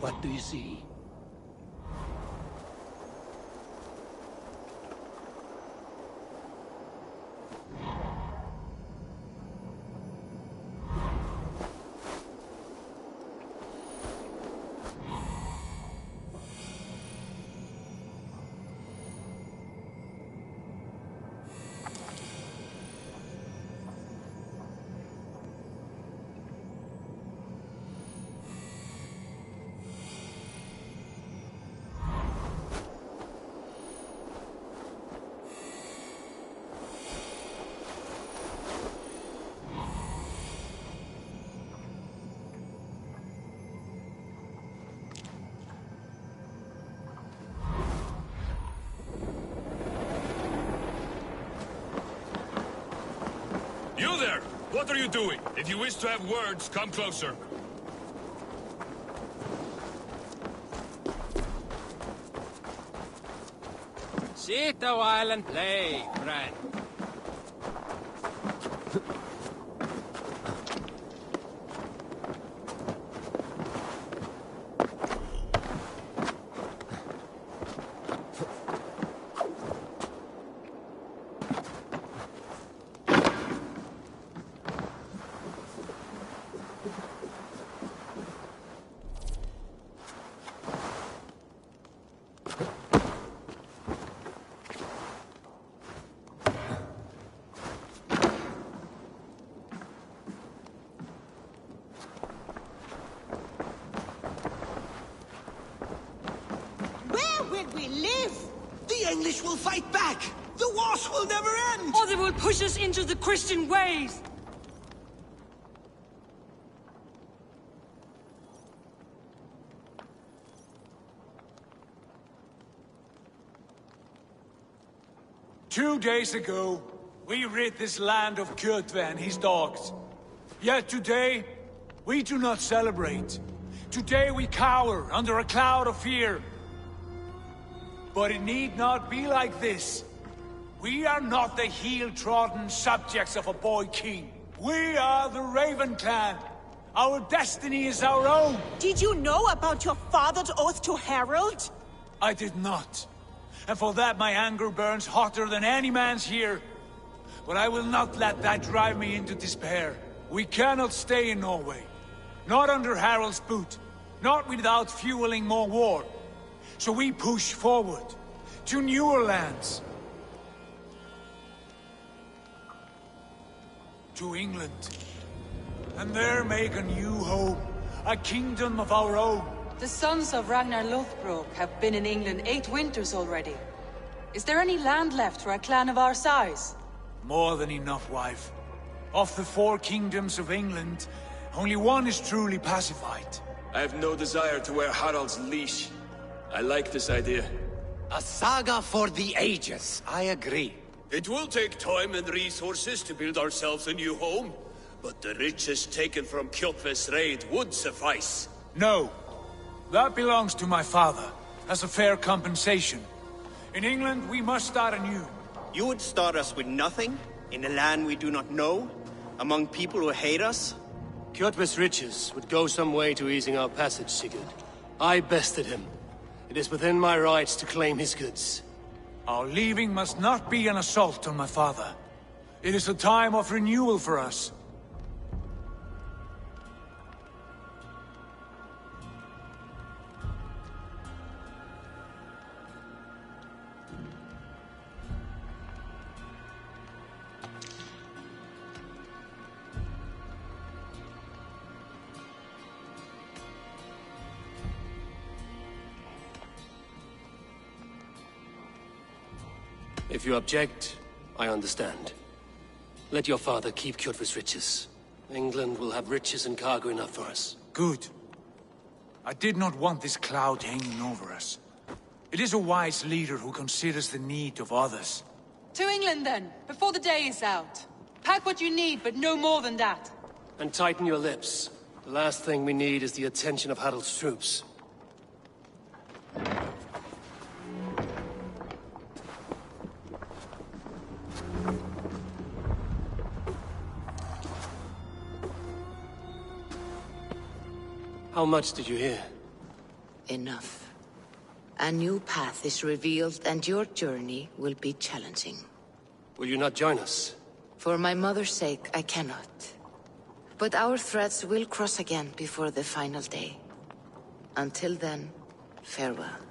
What do you see? You there! What are you doing? If you wish to have words, come closer. Sit a while and play, friend. We live! The English will fight back! The wars will never end! Or they will push us into the Christian ways! Two days ago, we rid this land of Kjotve and his dogs. Yet today, we do not celebrate. Today we cower under a cloud of fear. But it need not be like this. We are not the heel-trodden subjects of a boy king. We are the Raven clan. Our destiny is our own. Did you know about your father's oath to Harold? I did not. And for that my anger burns hotter than any man's here. But I will not let that drive me into despair. We cannot stay in Norway. Not under Harald's boot. Not without fueling more war. So we push forward, to newer lands. To England. And there make a new home, a kingdom of our own. The sons of Ragnar Lothbrok have been in England 8 winters already. Is there any land left for a clan of our size? More than enough, wife. Of the 4 kingdoms of England, only one is truly pacified. I have no desire to wear Harald's leash. I like this idea. A saga for the ages, I agree. It will take time and resources to build ourselves a new home, but the riches taken from Kjotve's raid would suffice. No. That belongs to my father, as a fair compensation. In England, we must start anew. You would start us with nothing? In a land we do not know? Among people who hate us? Kjotve's riches would go some way to easing our passage, Sigurd. I bested him. It is within my rights to claim his goods. Our leaving must not be an assault on my father. It is a time of renewal for us. If you object, I understand. Let your father keep Kjotve's riches. England will have riches and cargo enough for us. Good. I did not want this cloud hanging over us. It is a wise leader who considers the need of others. To England then, before the day is out. Pack what you need, but no more than that. And tighten your lips. The last thing we need is the attention of Harald's troops. How much did you hear? Enough. A new path is revealed, and your journey will be challenging. Will you not join us? For my mother's sake, I cannot. But our threads will cross again before the final day. Until then, farewell.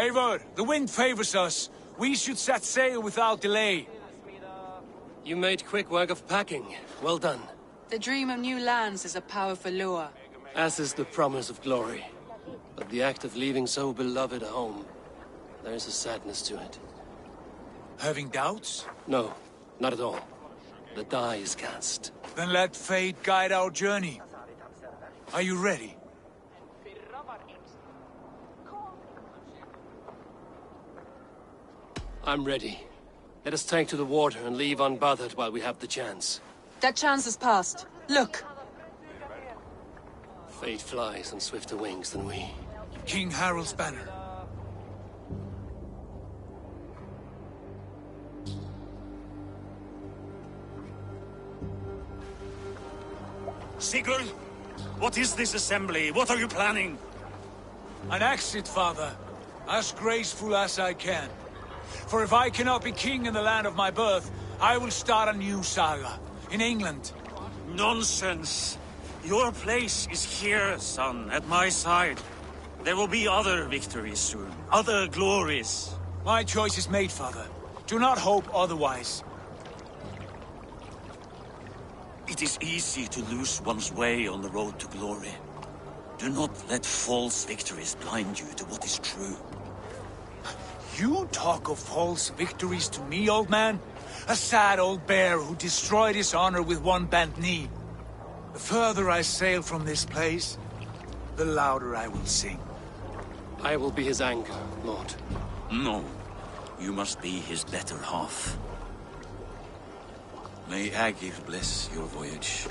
Eivor, the wind favors us. We should set sail without delay. You made quick work of packing. Well done. The dream of new lands is a powerful lure. As is the promise of glory. But the act of leaving so beloved a home, there is a sadness to it. Having doubts? No, not at all. The die is cast. Then let fate guide our journey. Are you ready? I'm ready. Let us take to the water and leave unbothered while we have the chance. That chance is past. Look! Fate flies on swifter wings than we. King Harald's banner. Sigurd, what is this assembly? What are you planning? An exit, father. As graceful as I can. For if I cannot be king in the land of my birth, I will start a new saga. In England. Nonsense. Your place is here, son, at my side. There will be other victories soon. Other glories. My choice is made, father. Do not hope otherwise. It is easy to lose one's way on the road to glory. Do not let false victories blind you to what is true. You talk of false victories to me, old man? A sad old bear who destroyed his honor with one bent knee. The further I sail from this place, the louder I will sing. I will be his anger, Lord. No. You must be his better half. May Agir bless your voyage.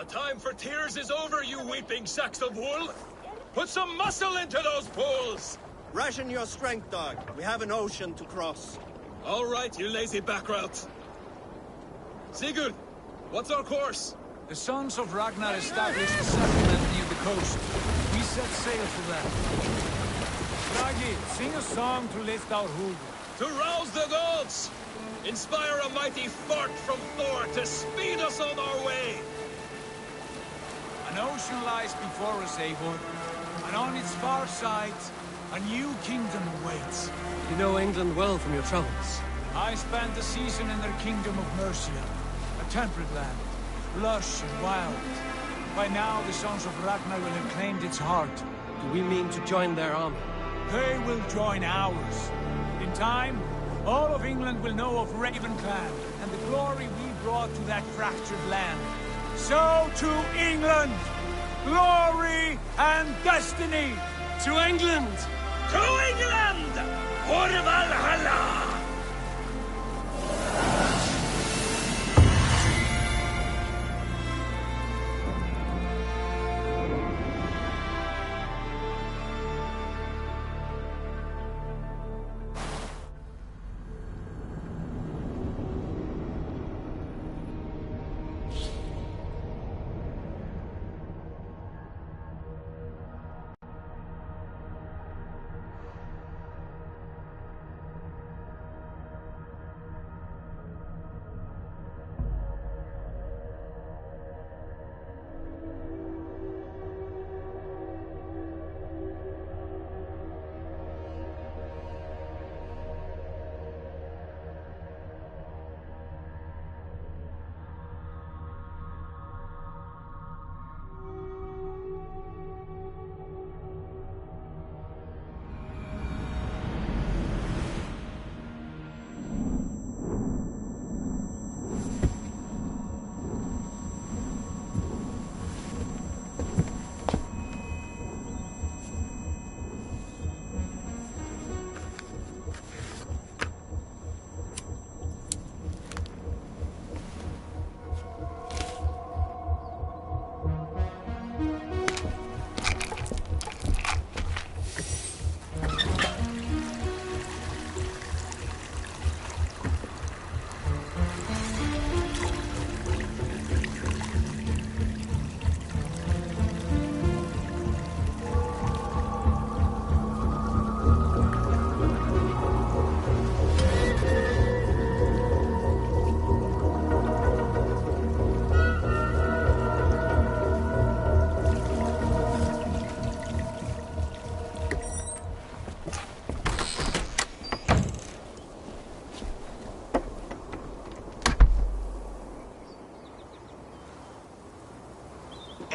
The time for tears is over, you weeping sacks of wool! Put some muscle into those bulls! Ration your strength, dog. We have an ocean to cross. All right, you lazy backrout. Sigurd, what's our course? The Sons of Ragnar established a settlement near the coast. We set sail for them. Ragi, sing a song to lift our hood. To rouse the gods! Inspire a mighty fart from Thor to speed us on our way! An ocean lies before us, Eivor, and on its far side, a new kingdom awaits. You know England well from your travels. I spent a season in their kingdom of Mercia, a temperate land, lush and wild. By now, the Sons of Ragnar will have claimed its heart. Do we mean to join their army? They will join ours. In time, all of England will know of Raven Clan and the glory we brought to that fractured land. So to England! Glory and destiny! To England! To England! For Valhalla!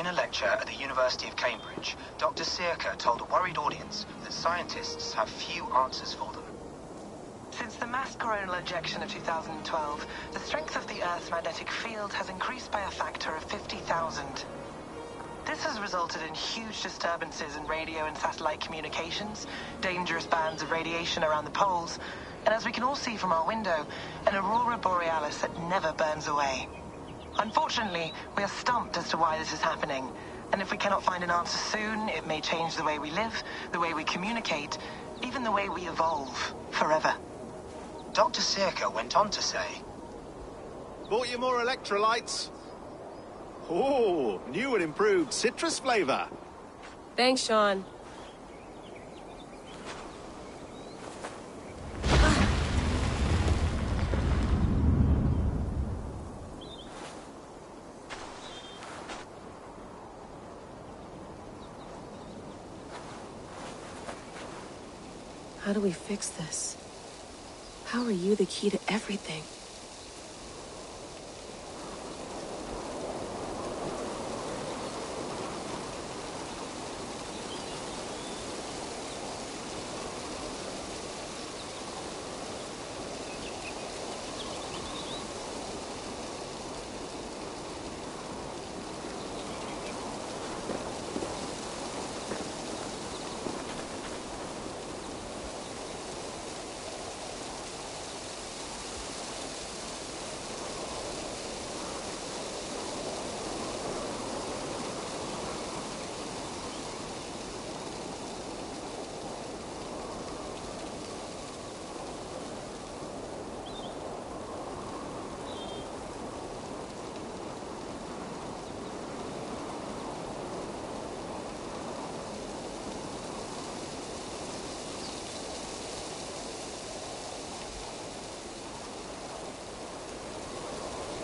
In a lecture at the University of Cambridge, Dr. Circa told a worried audience that scientists have few answers for them. Since the mass coronal ejection of 2012, the strength of the Earth's magnetic field has increased by a factor of 50,000. This has resulted in huge disturbances in radio and satellite communications, dangerous bands of radiation around the poles, and as we can all see from our window, an aurora borealis that never burns away. Unfortunately, we are stumped as to why this is happening, and if we cannot find an answer soon, it may change the way we live, the way we communicate, even the way we evolve, forever. Dr. Circa went on to say, "Bought you more electrolytes? Oh, new and improved citrus flavor." Thanks, Sean. How do we fix this? How are you the key to everything?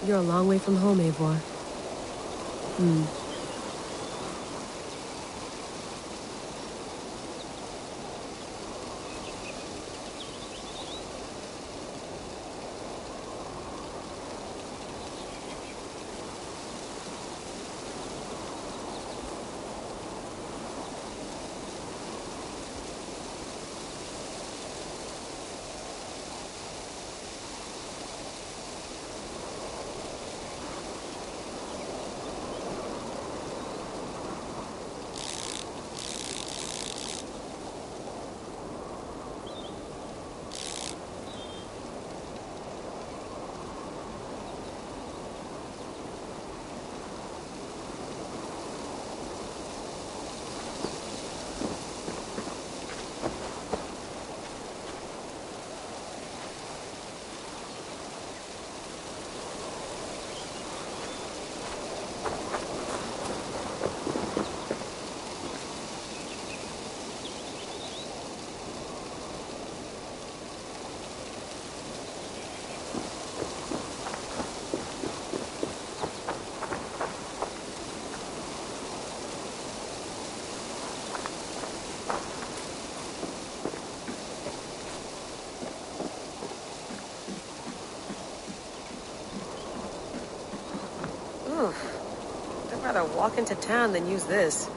You're a long way from home, Eivor. I'd rather walk into town than use this.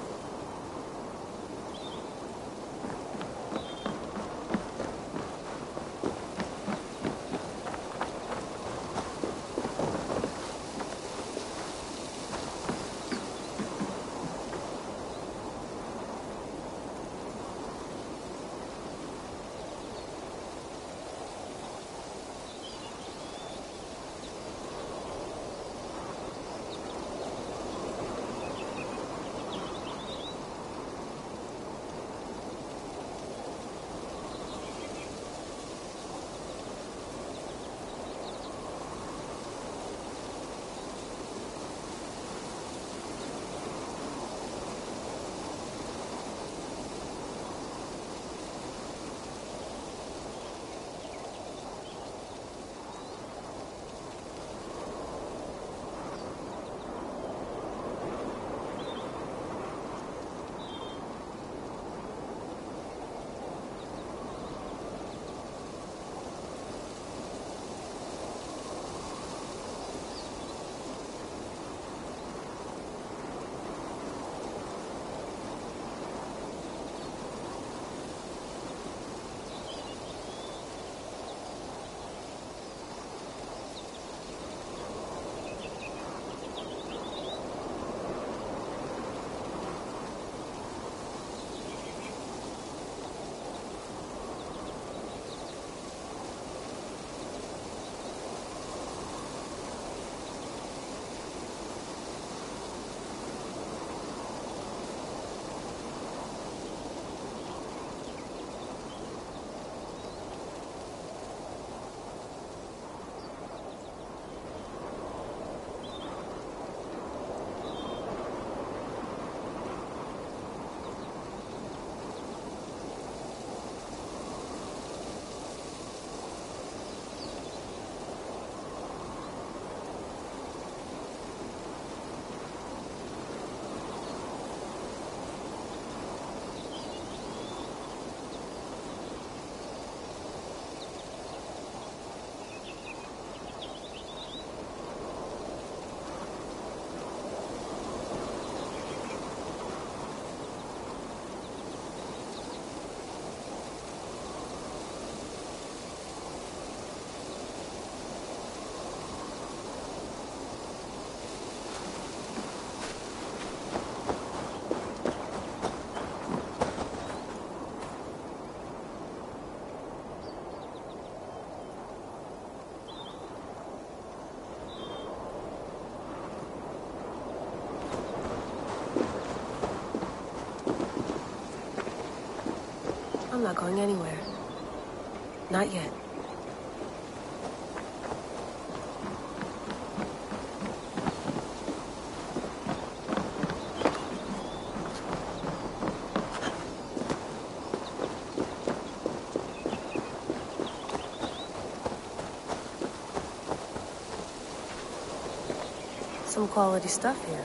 not going anywhere. Not yet. Some quality stuff here.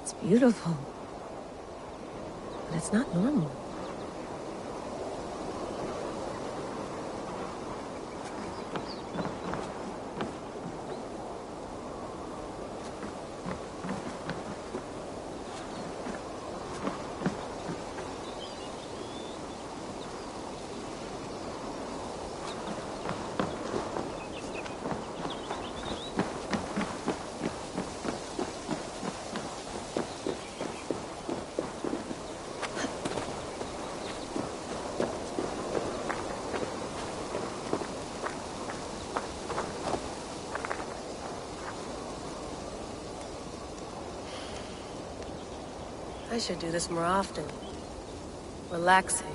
It's beautiful. But it's not normal. I should do this more often. Relaxing.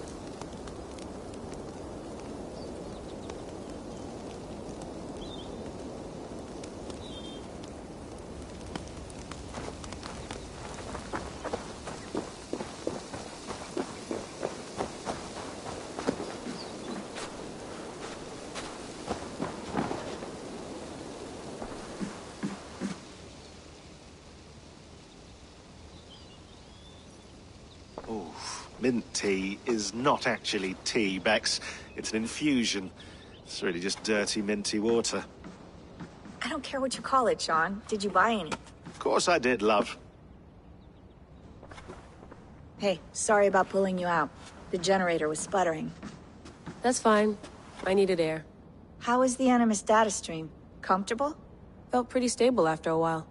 Mint tea is not actually tea, Bex. It's an infusion. It's really just dirty, minty water. I don't care what you call it, Sean. Did you buy any? Of course I did, love. Hey, sorry about pulling you out. The generator was sputtering. That's fine. I needed air. How is the Animus data stream? Comfortable? Felt pretty stable after a while.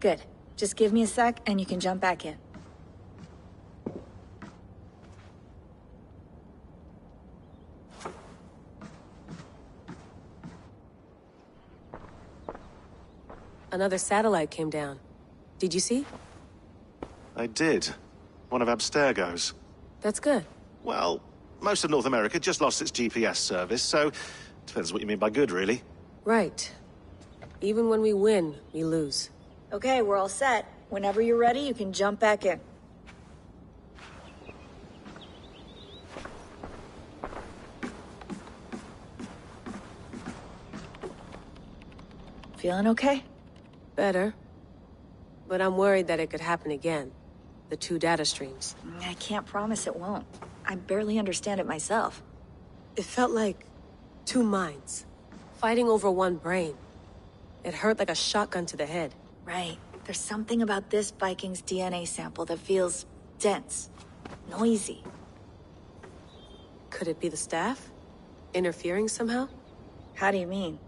Good. Just give me a sec and you can jump back in. Another satellite came down. Did you see? I did. One of Abstergo's. That's good. Well, most of North America just lost its GPS service, so depends what you mean by good, really. Right. Even when we win, we lose. Okay, we're all set. Whenever you're ready, you can jump back in. Feeling okay? Better. But I'm worried that it could happen again. The two data streams. I can't promise it won't. I barely understand it myself. It felt like two minds, fighting over one brain. It hurt like a shotgun to the head. Right. There's something about this Viking's DNA sample that feels dense, noisy. Could it be the staff? Interfering somehow? How do you mean?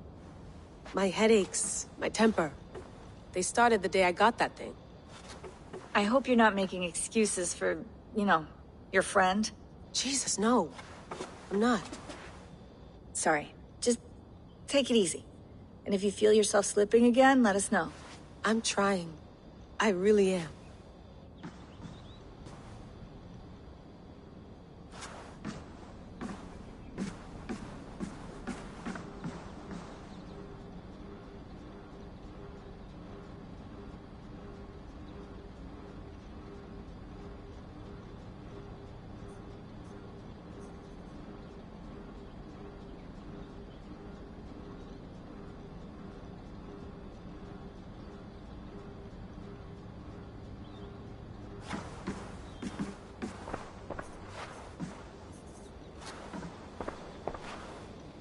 My headaches, my temper. They started the day I got that thing. I hope you're not making excuses for, you know, your friend. Jesus, no. I'm not. Sorry. Just take it easy. And if you feel yourself slipping again, let us know. I'm trying. I really am.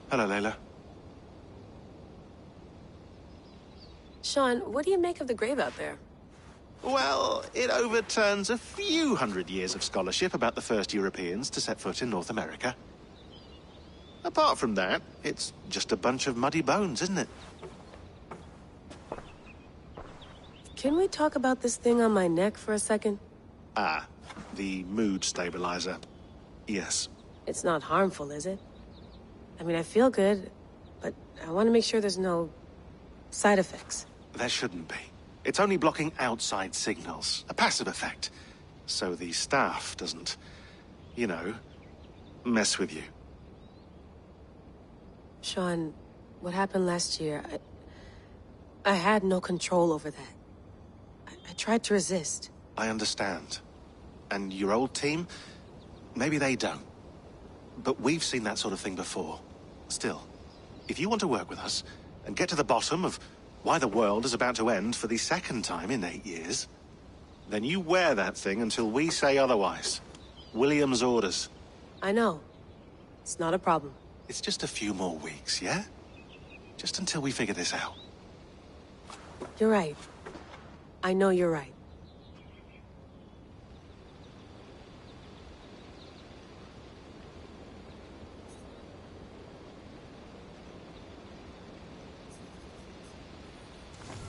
Hello, Layla. Sean, what do you make of the grave out there? Well, it overturns a few hundred years of scholarship about the first Europeans to set foot in North America. Apart from that, it's just a bunch of muddy bones, isn't it? Can we talk about this thing on my neck for a second? Ah, the mood stabilizer. Yes. It's not harmful, is it? I mean, I feel good, but I want to make sure there's no side effects. There shouldn't be. It's only blocking outside signals, a passive effect. So the staff doesn't, you know, mess with you. Sean, what happened last year, I had no control over that. I tried to resist. I understand. And your old team? Maybe they don't. But we've seen that sort of thing before. Still, if you want to work with us, and get to the bottom of why the world is about to end for the second time in 8 years, then you wear that thing until we say otherwise. William's orders. I know. It's not a problem. It's just a few more weeks, yeah? Just until we figure this out. You're right. I know you're right.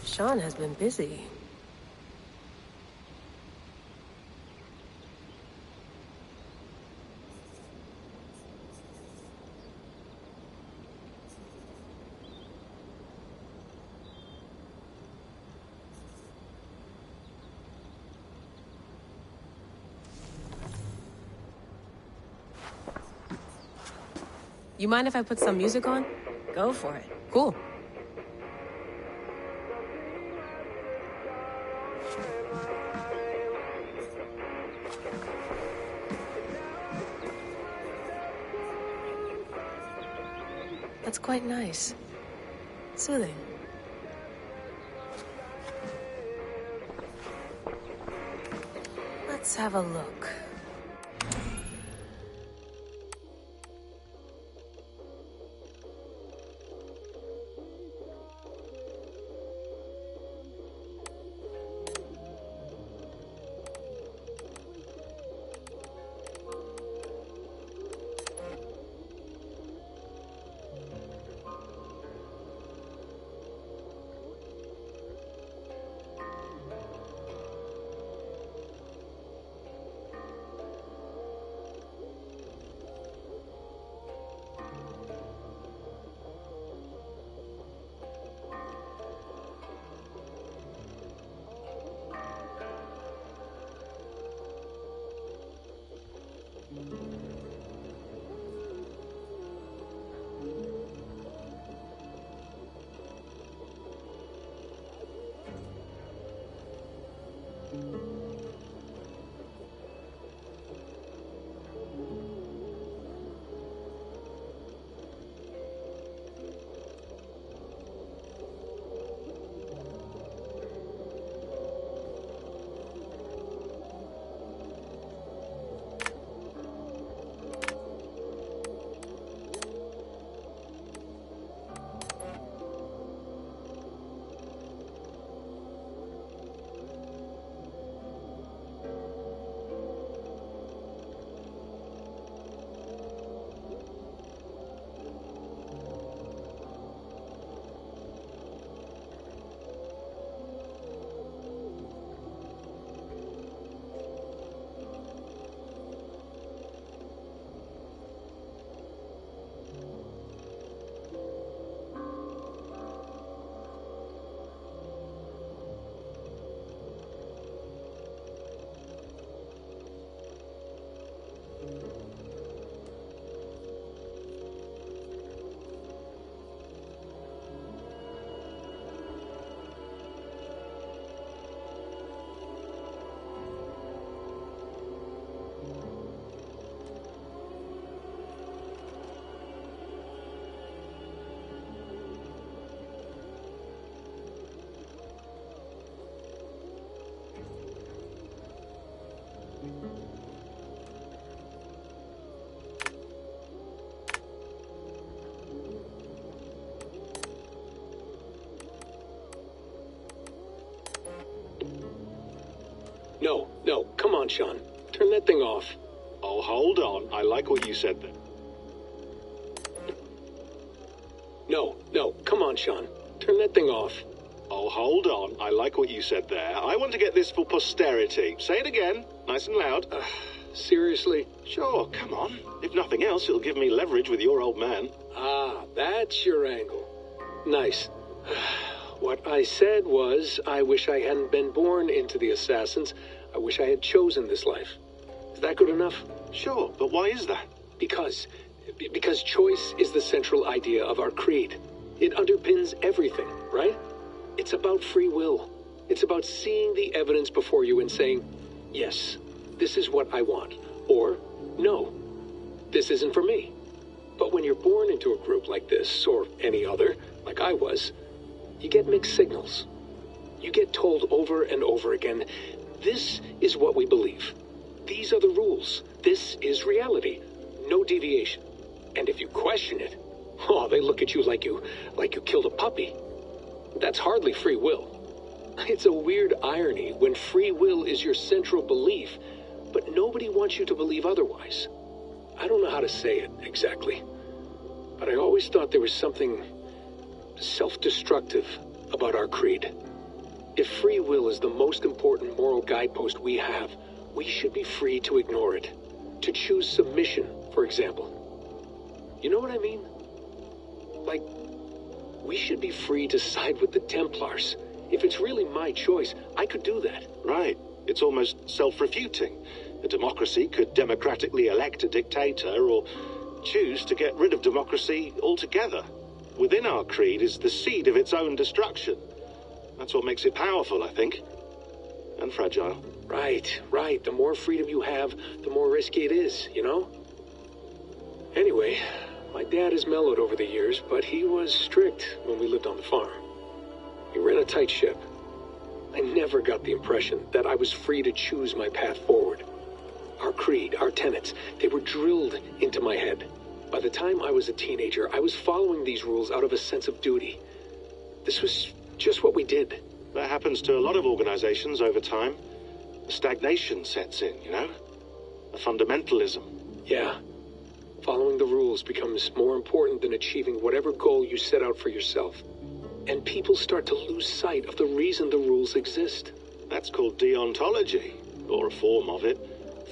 Sean has been busy. You mind if I put some music on? Go for it. Cool. That's quite nice. Soothing. Let's have a look. No, come on, Sean. Turn that thing off. Oh, hold on. I like what you said there. No, come on, Sean. Turn that thing off. Oh, hold on. I like what you said there. I want to get this for posterity. Say it again, nice and loud. Seriously? Sure, come on. If nothing else, it'll give me leverage with your old man. Ah, that's your angle. Nice. What I said was, I wish I hadn't been born into the Assassins. I wish I had chosen this life. Is that good enough? Sure, but why is that? Because choice is the central idea of our creed. It underpins everything, right? It's about free will. It's about seeing the evidence before you and saying, yes, this is what I want. Or, no, this isn't for me. But when you're born into a group like this, or any other, like I was, you get mixed signals. You get told over and over again, this is what we believe. These are the rules. This is reality. No deviation. And if you question it, oh, they look at you like you killed a puppy. That's hardly free will. It's a weird irony when free will is your central belief, but nobody wants you to believe otherwise. I don't know how to say it exactly, but I always thought there was something self-destructive about our creed. If free will is the most important moral guidepost we have, we should be free to ignore it. To choose submission, for example. You know what I mean? Like, we should be free to side with the Templars. If it's really my choice, I could do that. Right. It's almost self-refuting. A democracy could democratically elect a dictator or choose to get rid of democracy altogether. Within our creed is the seed of its own destruction. That's what makes it powerful, I think. And fragile. Right. The more freedom you have, the more risky it is, you know? Anyway, my dad has mellowed over the years, but he was strict when we lived on the farm. He ran a tight ship. I never got the impression that I was free to choose my path forward. Our creed, our tenets, they were drilled into my head. By the time I was a teenager, I was following these rules out of a sense of duty. This was just what we did. That happens to a lot of organizations over time. Stagnation sets in, you know? A fundamentalism. Yeah. Following the rules becomes more important than achieving whatever goal you set out for yourself. And people start to lose sight of the reason the rules exist. That's called deontology, or a form of it.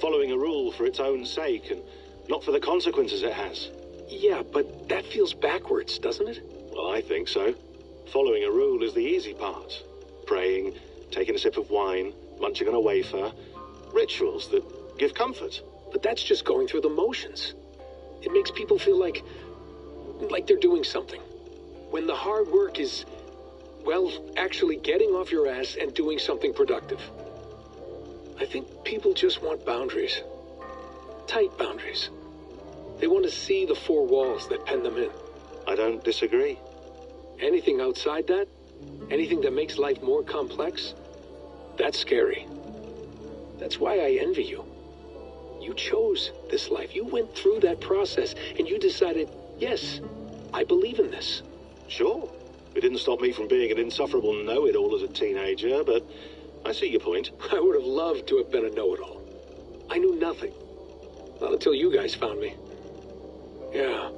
Following a rule for its own sake and not for the consequences it has. Yeah, but that feels backwards, doesn't it? Well, I think so. Following a rule is the easy part. Praying, taking a sip of wine, munching on a wafer. Rituals that give comfort. But that's just going through the motions. It makes people feel like they're doing something. When the hard work is, well, actually getting off your ass and doing something productive. I think people just want boundaries. Tight boundaries. They want to see the four walls that pen them in. I don't disagree. Anything outside that, anything that makes life more complex, that's scary. That's why I envy you. You chose this life. You went through that process, and you decided, yes, I believe in this. Sure. It didn't stop me from being an insufferable know-it-all as a teenager, but I see your point. I would have loved to have been a know-it-all. I knew nothing. Not until you guys found me. Yeah.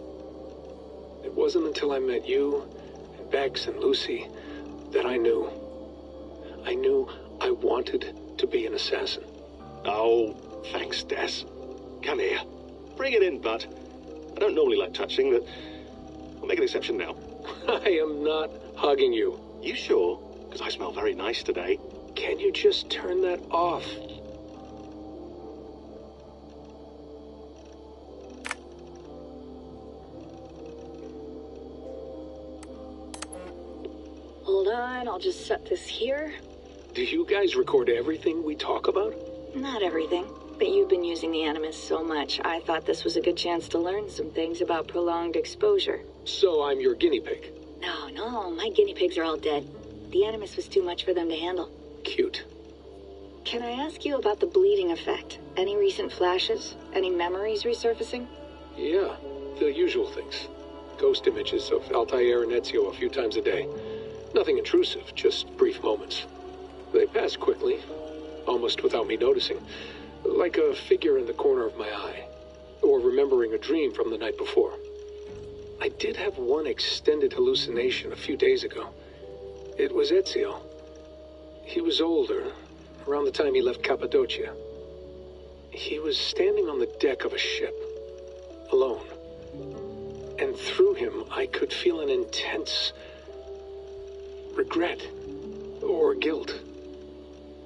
It wasn't until I met you, and Bex and Lucy, that I knew. I knew I wanted to be an assassin. Oh, thanks, Des. Come here. Bring it in, bud. I don't normally like touching, but I'll make an exception now. I am not hugging you. You sure? Because I smell very nice today. Can you just turn that off? Hold on, I'll just set this here. Do you guys record everything we talk about? Not everything, but you've been using the Animus so much, I thought this was a good chance to learn some things about prolonged exposure. So I'm your guinea pig? No, my guinea pigs are all dead. The Animus was too much for them to handle. Cute. Can I ask you about the bleeding effect? Any recent flashes? Any memories resurfacing? Yeah, the usual things. Ghost images of Altair and Ezio a few times a day. Nothing intrusive, just brief moments. They pass quickly, almost without me noticing. Like a figure in the corner of my eye. Or remembering a dream from the night before. I did have one extended hallucination a few days ago. It was Ezio. He was older, around the time he left Cappadocia. He was standing on the deck of a ship, alone. And through him, I could feel an intense regret or guilt.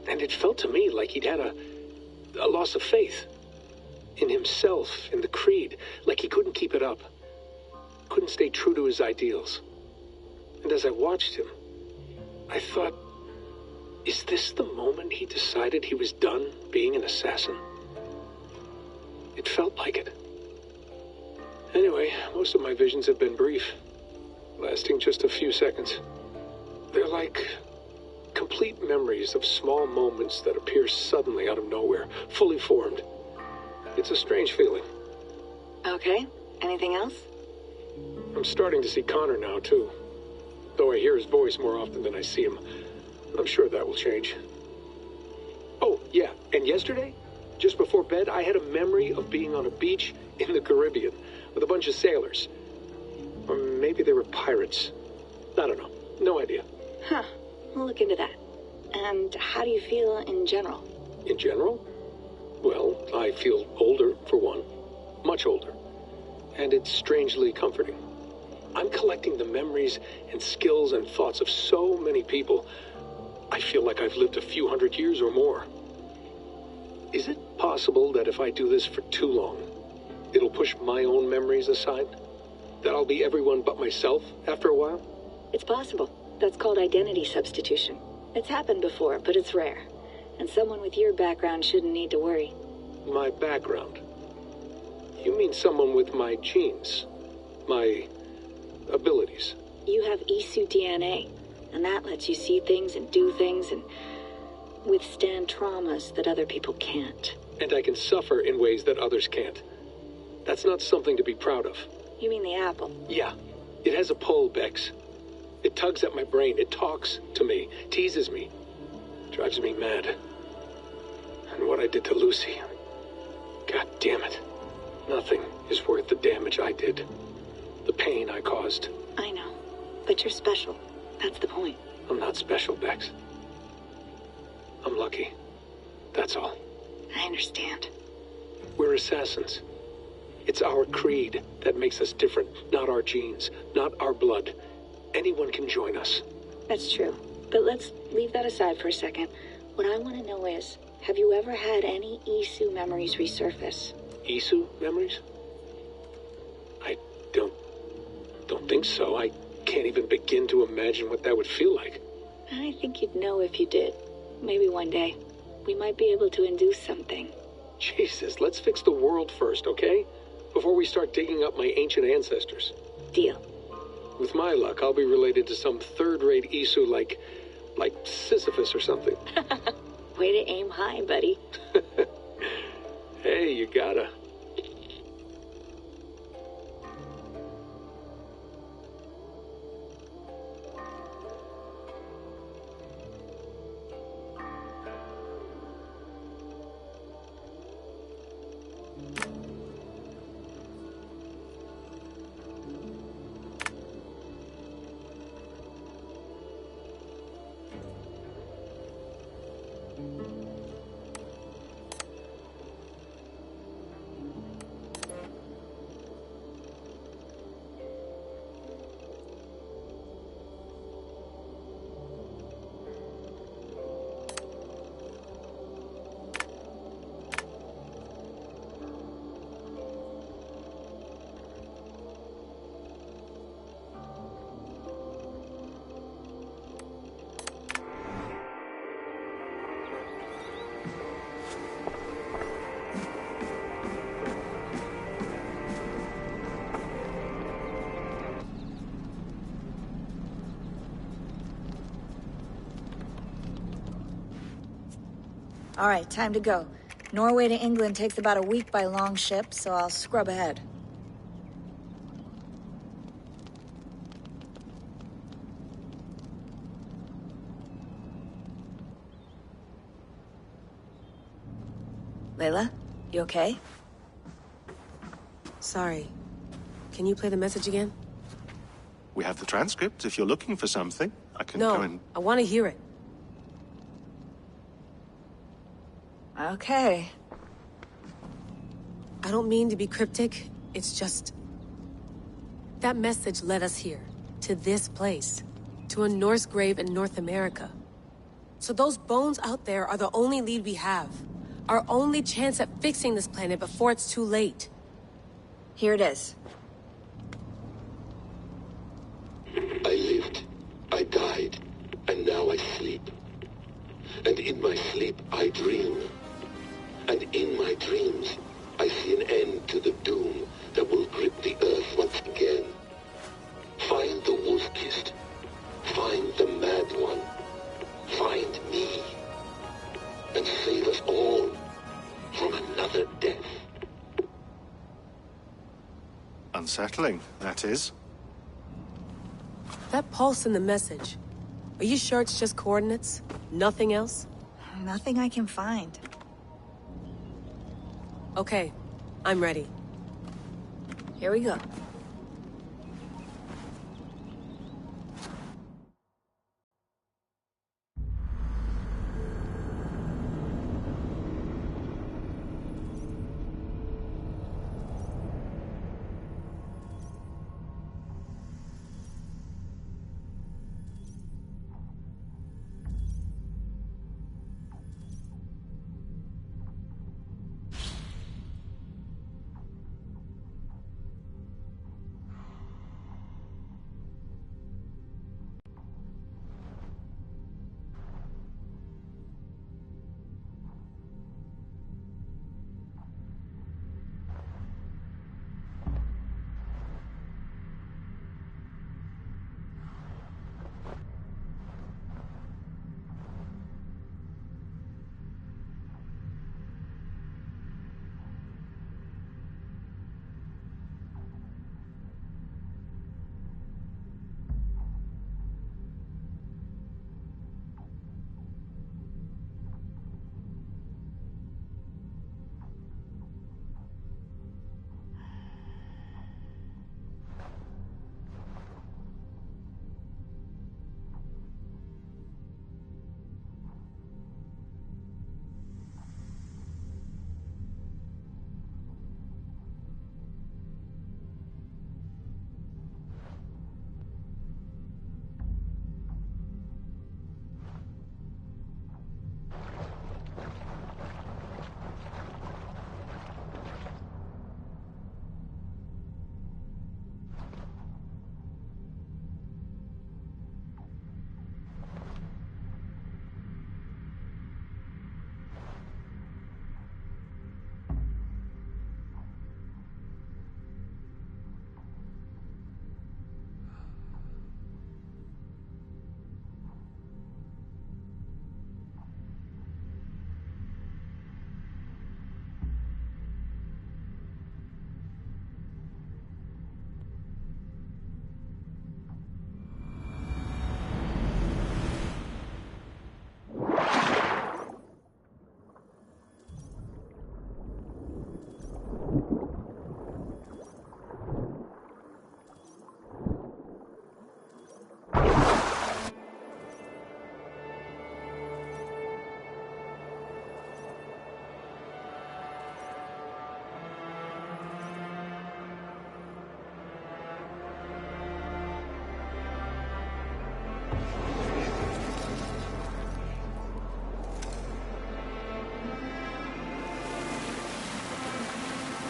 And it felt to me like he'd had a loss of faith in himself, in the creed, like he couldn't keep it up, couldn't stay true to his ideals. And as I watched him, I thought, is this the moment he decided he was done being an assassin? It felt like it. Anyway, most of my visions have been brief, lasting just a few seconds. They're like complete memories of small moments that appear suddenly out of nowhere, fully formed. It's a strange feeling. Okay, anything else? I'm starting to see Connor now, too. Though I hear his voice more often than I see him. I'm sure that will change. Oh, yeah, and yesterday, just before bed, I had a memory of being on a beach in the Caribbean with a bunch of sailors. Or maybe they were pirates. I don't know. No idea. Huh, we'll look into that. And how do you feel in general? In general? Well, I feel older, for one. Much older. And it's strangely comforting. I'm collecting the memories and skills and thoughts of so many people. I feel like I've lived a few hundred years or more. Is it possible that if I do this for too long, it'll push my own memories aside? That I'll be everyone but myself after a while? It's possible. That's called identity substitution. It's happened before, but it's rare. And someone with your background shouldn't need to worry. My background? You mean someone with my genes? My abilities? You have Isu DNA, and that lets you see things and do things and withstand traumas that other people can't. And I can suffer in ways that others can't. That's not something to be proud of. You mean the apple? Yeah. It has a pull, Bex. It tugs at my brain. It talks to me. Teases me. Drives me mad. And what I did to Lucy. God damn it. Nothing is worth the damage I did. The pain I caused. I know. But you're special. That's the point. I'm not special, Bex. I'm lucky. That's all. I understand. We're assassins. It's our creed that makes us different, not our genes, not our blood. Anyone can join us. That's true. But let's leave that aside for a second. What I want to know is, have you ever had any Isu memories resurface? Isu memories? I don't think so. I can't even begin to imagine what that would feel like. I think you'd know if you did. Maybe one day. We might be able to induce something. Jesus, let's fix the world first, okay? Before we start digging up my ancient ancestors. Deal. With my luck, I'll be related to some third-rate Isu like Sisyphus or something. Way to aim high, buddy. Hey, you gotta. All right, time to go. Norway to England takes about a week by long ship, so I'll scrub ahead. Layla, you okay? Sorry. Can you play the message again? We have the transcript if you're looking for something. I can No, go in. I want to hear it. Okay. I don't mean to be cryptic. It's just... that message led us here. To this place. To a Norse grave in North America. So those bones out there are the only lead we have. Our only chance at fixing this planet before it's too late. Here it is. I lived, I died, and now I sleep. And in my sleep I dream. And in my dreams I see an end to the doom that will grip the earth once again. Find the wolf-kissed. Find the mad one. Find me. And save us all from another death. Unsettling, that is. That pulse in the message. Are you sure it's just coordinates? Nothing else? Nothing I can find. Okay, I'm ready. Here we go.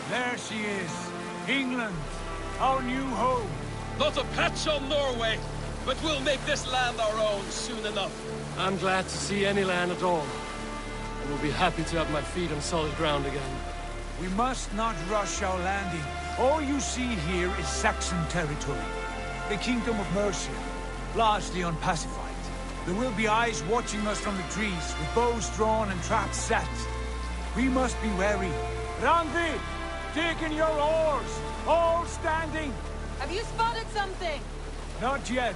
There she is. England. Our new home. Not a patch on Norway, but we'll make this land our own soon enough. I'm glad to see any land at all. And will be happy to have my feet on solid ground again. We must not rush our landing. All you see here is Saxon territory. The Kingdom of Mercia, largely unpacified. There will be eyes watching us from the trees, with bows drawn and traps set. We must be wary. Randvi, dig in your oars, all standing. Have you spotted something? Not yet.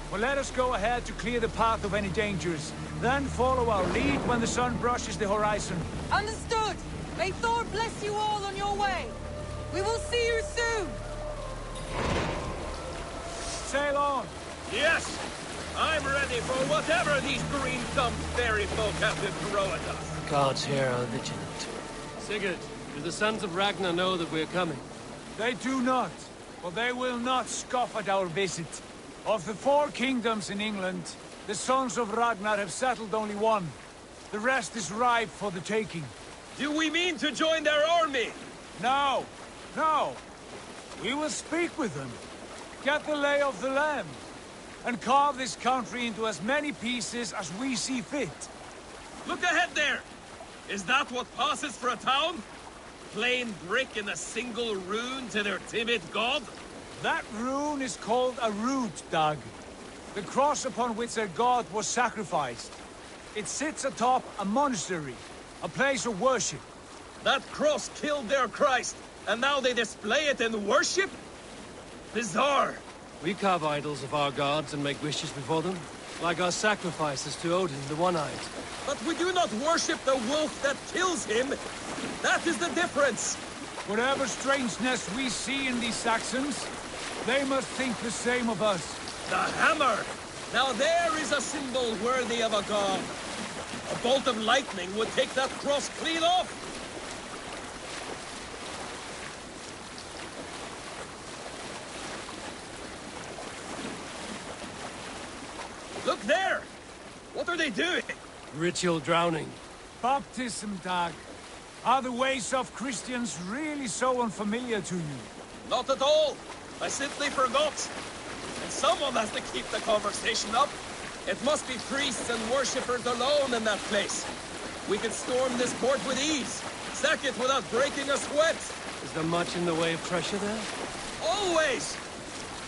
But let us go ahead to clear the path of any dangers. Then follow our lead when the sun brushes the horizon. Understood. May Thor bless you all on your way. We will see you soon. Sail on. Yes! I'm ready for whatever these green-thumbed fairy folk have to throw at us. Gods here are vigilant. Sigurd, do the sons of Ragnar know that we're coming? They do not, but they will not scoff at our visit. Of the 4 kingdoms in England, the sons of Ragnar have settled only one. The rest is ripe for the taking. Do we mean to join their army? No, no. We will speak with them, get the lay of the land, and carve this country into as many pieces as we see fit. Look ahead there! Is that what passes for a town? Plain brick and a single rune to their timid god? That rune is called a root, Dag. The cross upon which their god was sacrificed. It sits atop a monastery, a place of worship. That cross killed their Christ, and now they display it in worship? Bizarre. We carve idols of our gods and make wishes before them, like our sacrifices to Odin, the One-Eyed. But we do not worship the wolf that kills him. That is the difference. Whatever strangeness we see in these Saxons, they must think the same of us. The hammer! Now there is a symbol worthy of a god. A bolt of lightning would take that cross clean off. Look there! What are they doing? Ritual drowning. Baptism, Dag. Are the ways of Christians really so unfamiliar to you? Not at all. I simply forgot. And someone has to keep the conversation up. It must be priests and worshippers alone in that place. We could storm this port with ease. Sack it without breaking a sweat. Is there much in the way of treasure there? Always!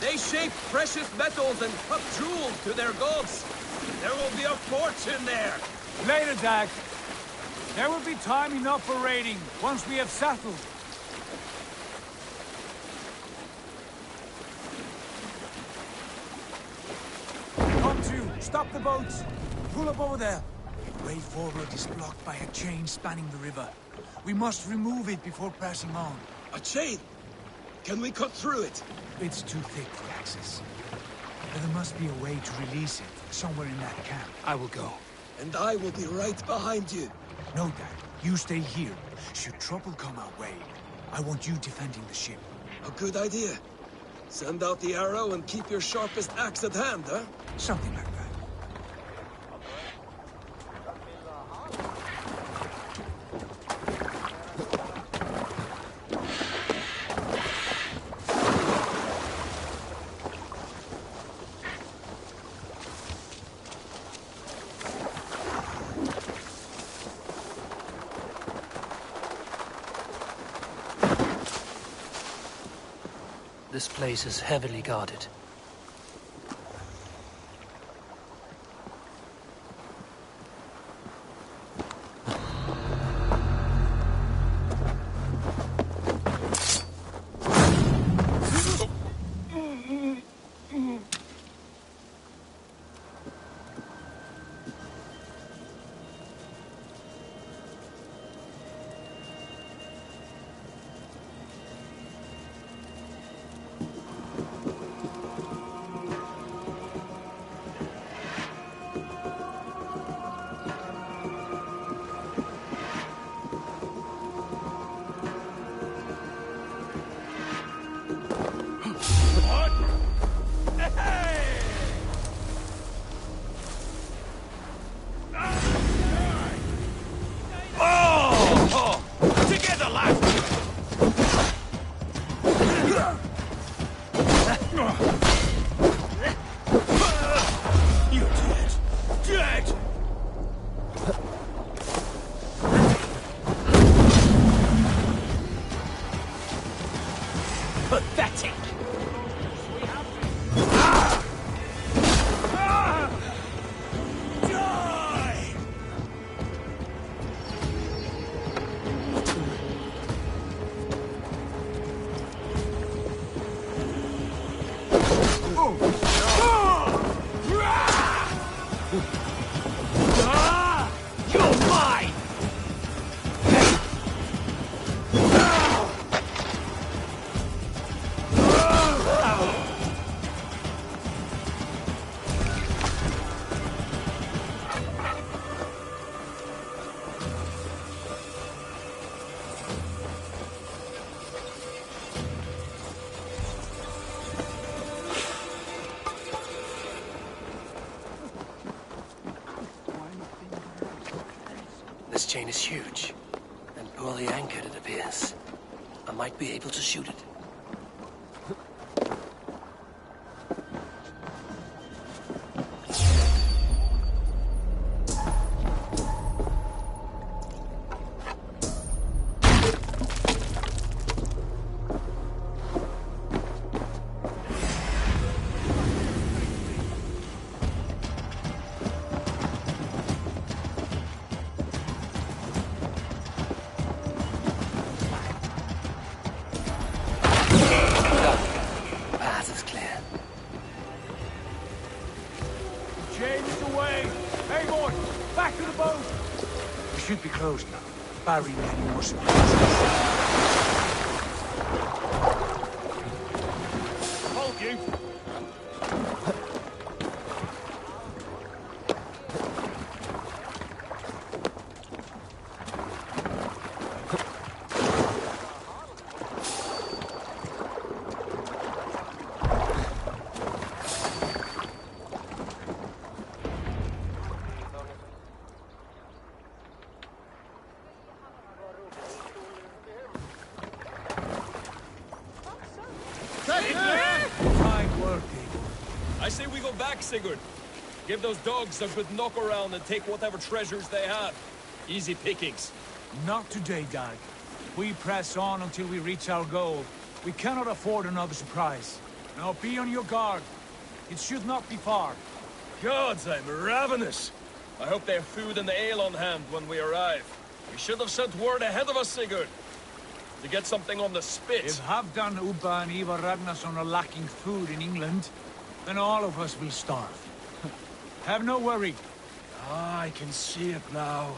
They shape precious metals and cut jewels to their gods. There will be a fortune there. Later, Dag. There will be time enough for raiding, once we have settled. Come to, stop the boats. Pull up over there. The way forward is blocked by a chain spanning the river. We must remove it before passing on. A chain? Can we cut through it? It's too thick for access. But there must be a way to release it, somewhere in that camp. I will go. And I will be right behind you. No, Dad. You stay here. Should trouble come our way, I want you defending the ship. A good idea. Send out the arrow and keep your sharpest axe at hand, huh? Something like that. This place is heavily guarded. This chain is huge, and poorly anchored, it appears. I might be able to shoot it. Should be closed now, barring any more surprises. Hold you! I say we go back, Sigurd. Give those dogs a good knock around and take whatever treasures they have. Easy pickings. Not today, Dag. We press on until we reach our goal. We cannot afford another surprise. Now be on your guard. It should not be far. Gods, I'm ravenous. I hope they have food and ale on hand when we arrive. We should have sent word ahead of us, Sigurd. To get something on the spit. If Halfdan, Ubba and Ivar Ragnarsson are lacking food in England, then all of us will starve. Have no worry. Ah, I can see it now.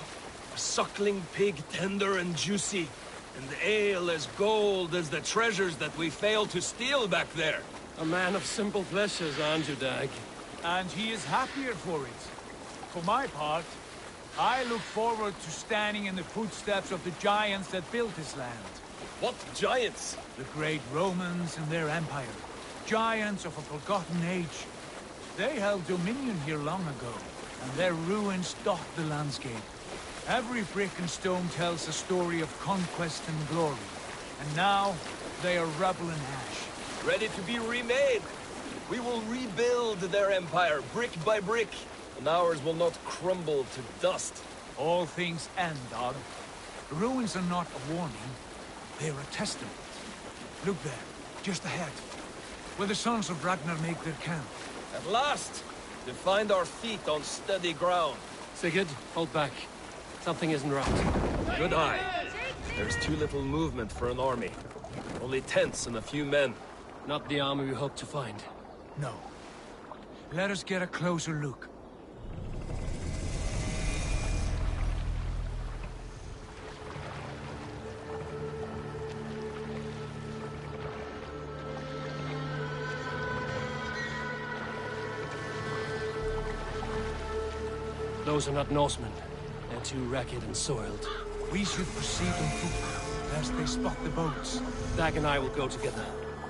A suckling pig, tender and juicy. And ale as gold as the treasures that we failed to steal back there. A man of simple pleasures, aren't you, Dag? And he is happier for it. For my part, I look forward to standing in the footsteps of the giants that built this land. What giants? The great Romans and their empire. Giants of a forgotten age. They held dominion here long ago, and their ruins dot the landscape. Every brick and stone tells a story of conquest and glory. And now, they are rubble and ash. Ready to be remade. We will rebuild their empire, brick by brick, and ours will not crumble to dust. All things end, Dog. The ruins are not a warning, they are a testament. Look there, just ahead, where the sons of Ragnar make their camp. At last, to find our feet on steady ground. Sigurd, hold back. Something isn't right. Good eye. There's too little movement for an army. Only tents and a few men. Not the army we hoped to find. No. Let us get a closer look. Those are not Norsemen. They're too ragged and soiled. We should proceed on foot, lest they spot the boats. Dag and I will go together.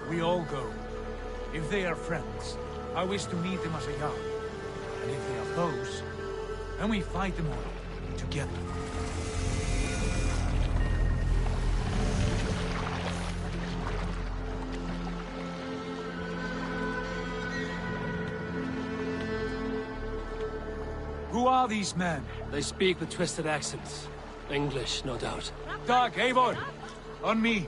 We all go. If they are friends, I wish to meet them as a yard. And if they are foes, then we fight them all, together. Who are these men? They speak with twisted accents. English, no doubt. Dag, Eivor! On me!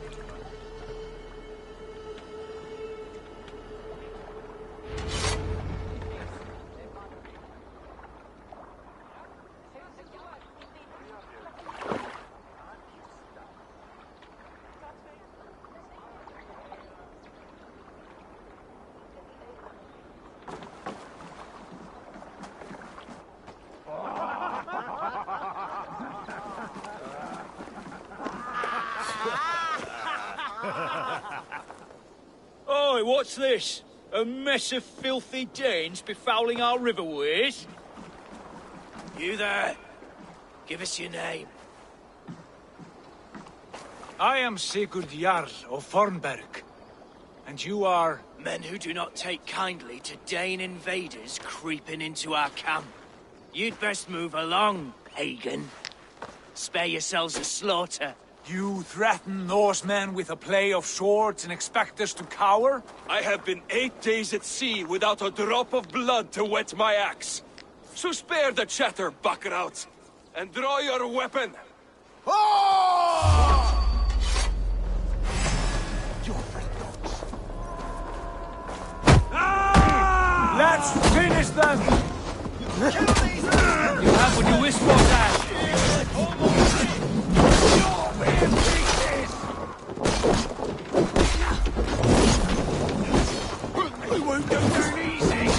Oi, what's this? A mess of filthy Danes befouling our riverways? You there! Give us your name. I am Sigurd Jarl of Fornberg. And you are... Men who do not take kindly to Dane invaders creeping into our camp. You'd best move along, pagan. Spare yourselves a slaughter. You threaten Norsemen with a play of swords and expect us to cower? I have been 8 days at sea without a drop of blood to wet my axe. So spare the chatter, buckrouts, and draw your weapon. Let's finish them! You have what you wish for, Dad. We won't go down easy!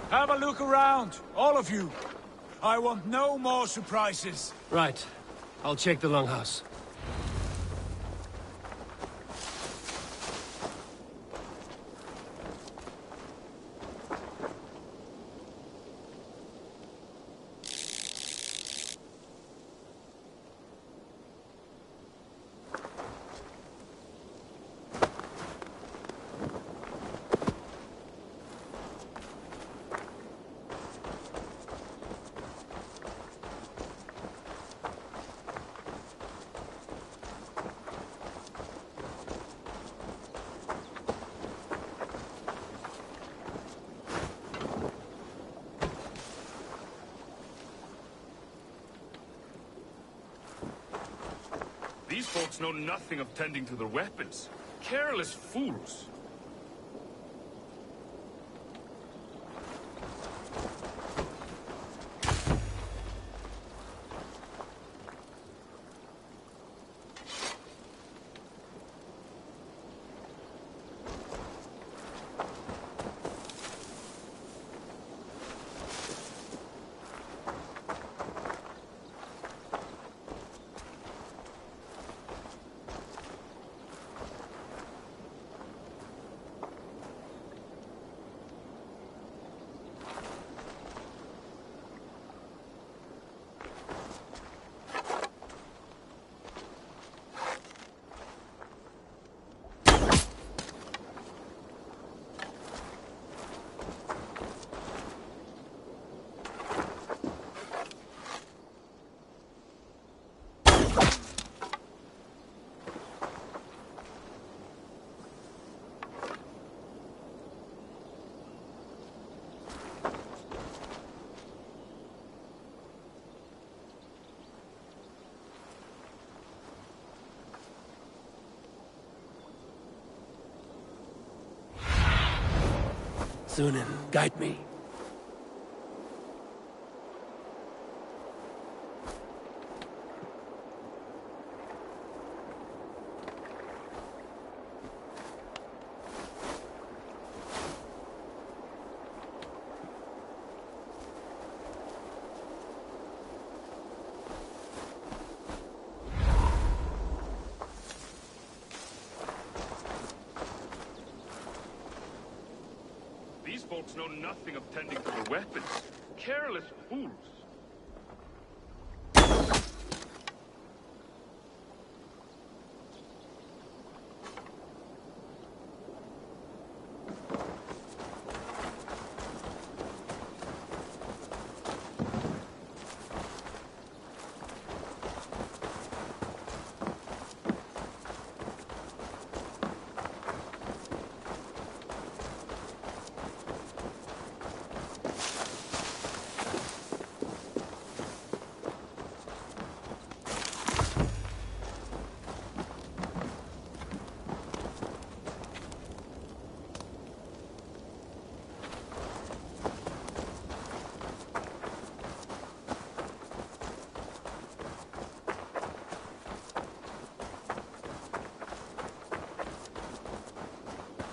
Have a look around, all of you. I want no more surprises. Right. I'll check the longhouse. These folks know nothing of tending to their weapons. Careless fools. Sunan, guide me. These folks know nothing of tending to their weapons. Careless fools.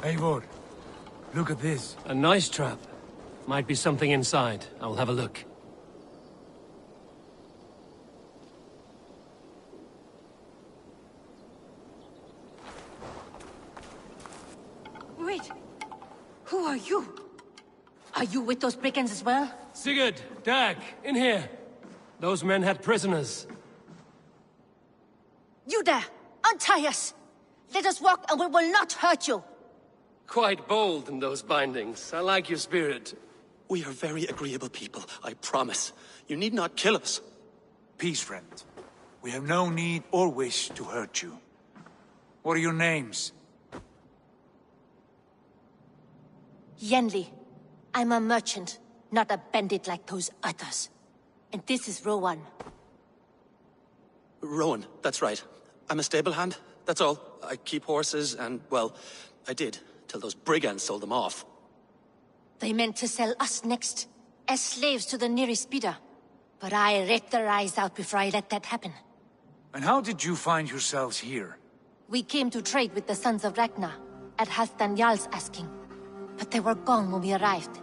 Eivor, look at this. A nice trap. Might be something inside. I'll have a look. Wait. Who are you? Are you with those brigands as well? Sigurd, Dag, in here. Those men had prisoners. You there! Untie us! Let us walk and we will not hurt you! Quite bold in those bindings. I like your spirit. We are very agreeable people, I promise. You need not kill us. Peace, friend. We have no need or wish to hurt you. What are your names? Yenli. I'm a merchant, not a bandit like those others. And this is Rowan. Rowan, that's right. I'm a stable hand, that's all. I keep horses and, well, I did, till those brigands sold them off. They meant to sell us next, as slaves to the nearest bidder. But I ripped their eyes out before I let that happen. And how did you find yourselves here? We came to trade with the Sons of Ragnar, at Halfdan Jarl's asking. But they were gone when we arrived.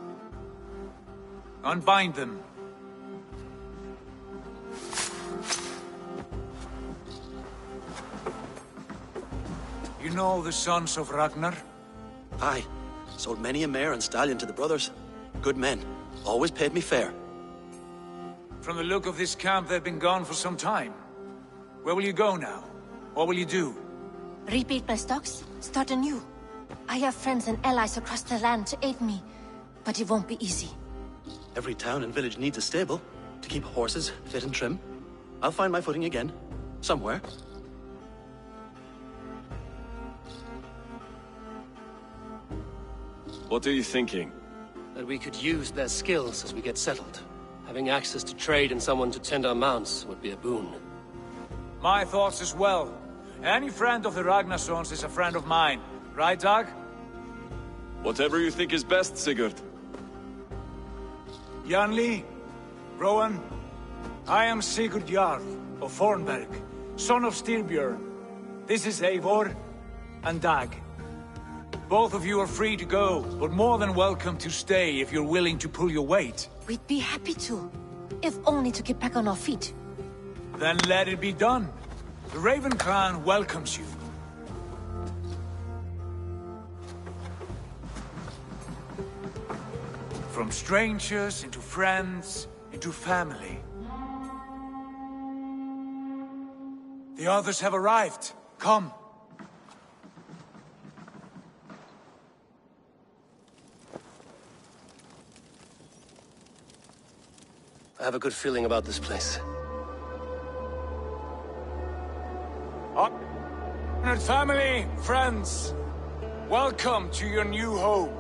Unbind them. You know the Sons of Ragnar? Aye. Sold many a mare and stallion to the brothers. Good men. Always paid me fair. From the look of this camp, they've been gone for some time. Where will you go now? What will you do? Rebuild my stocks, start anew. I have friends and allies across the land to aid me, but it won't be easy. Every town and village needs a stable to keep horses fit and trim. I'll find my footing again. Somewhere. What are you thinking? That we could use their skills as we get settled. Having access to trade and someone to tend our mounts would be a boon. My thoughts as well. Any friend of the Ragnarsons is a friend of mine. Right, Dag? Whatever you think is best, Sigurd. Janli, Rowan, I am Sigurd Jarl of Fornberg, son of Styrbjörn. This is Eivor and Dag. Both of you are free to go, but more than welcome to stay if you're willing to pull your weight. We'd be happy to, if only to get back on our feet. Then let it be done. The Raven Clan welcomes you. From strangers, into friends, into family. The others have arrived. Come. I have a good feeling about this place. Honored family, friends, welcome to your new home.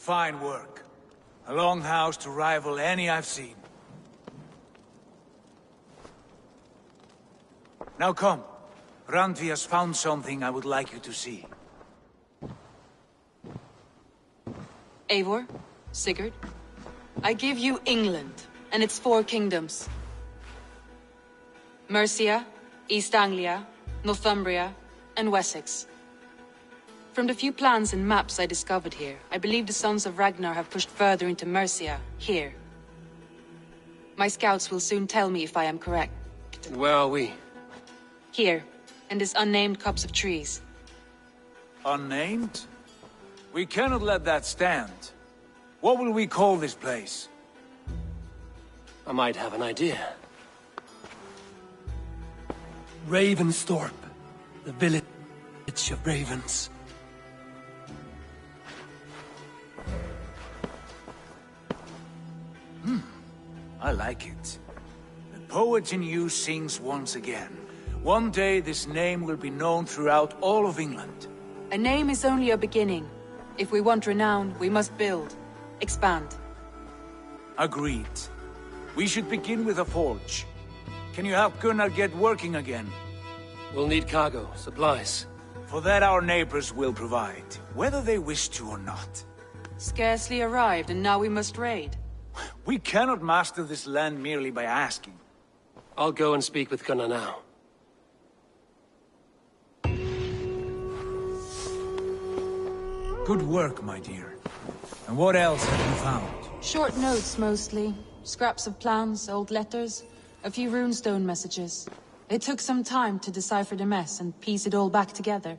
Fine work. A longhouse to rival any I've seen. Now come. Randvi has found something I would like you to see. Eivor? Sigurd? I give you England, and its 4 kingdoms. Mercia, East Anglia, Northumbria, and Wessex. From the few plans and maps I discovered here, I believe the Sons of Ragnar have pushed further into Mercia, here. My scouts will soon tell me if I am correct. And where are we? Here, in this unnamed copse of trees. Unnamed? We cannot let that stand. What will we call this place? I might have an idea. Ravensthorpe. The village of ravens. I like it. The poet in you sings once again. One day this name will be known throughout all of England. A name is only a beginning. If we want renown, we must build. Expand. Agreed. We should begin with a forge. Can you help Gunnar get working again? We'll need cargo, supplies. For that our neighbors will provide, whether they wish to or not. Scarcely arrived, and now we must raid. We cannot master this land merely by asking. I'll go and speak with Gunnar now. Good work, my dear. And what else have you found? Short notes, mostly. Scraps of plans, old letters, a few runestone messages. It took some time to decipher the mess and piece it all back together.